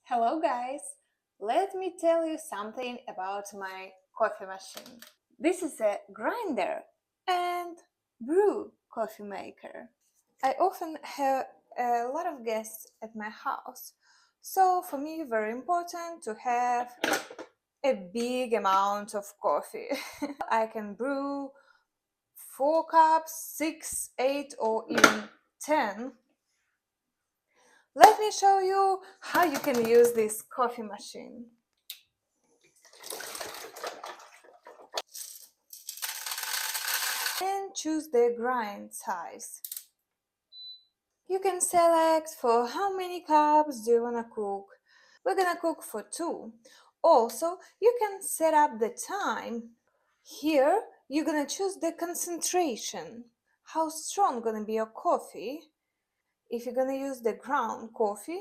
Hello guys! Let me tell you something about my coffee machine. This is a grinder and brew coffee maker. I often have a lot of guests at my house, so for me very important to have a big amount of coffee. I can brew 4 cups, 6, 8 or even 10. Let me show you how you can use this coffee machine. And choose the grind size. You can select for how many cups do you want to cook. We're gonna cook for 2. Also, you can set up the time. Here, you're gonna choose the concentration. How strong gonna be your coffee. If you're gonna use the ground coffee,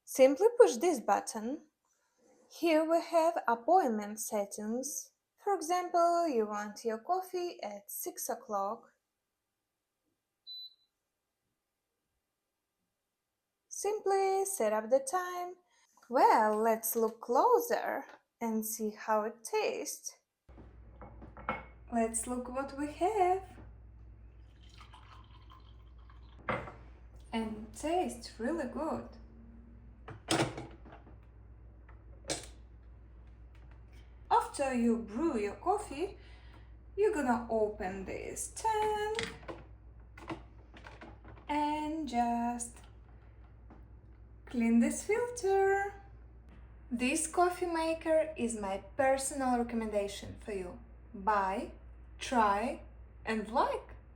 simply push this button. Here we have appointment settings. For example, you want your coffee at 6 o'clock. Simply set up the time. Well, let's look closer and see how it tastes. Let's look what we have. And it tastes really good. After you brew your coffee, you're gonna open this tank and just clean this filter. This coffee maker is my personal recommendation for you. Buy, try and like.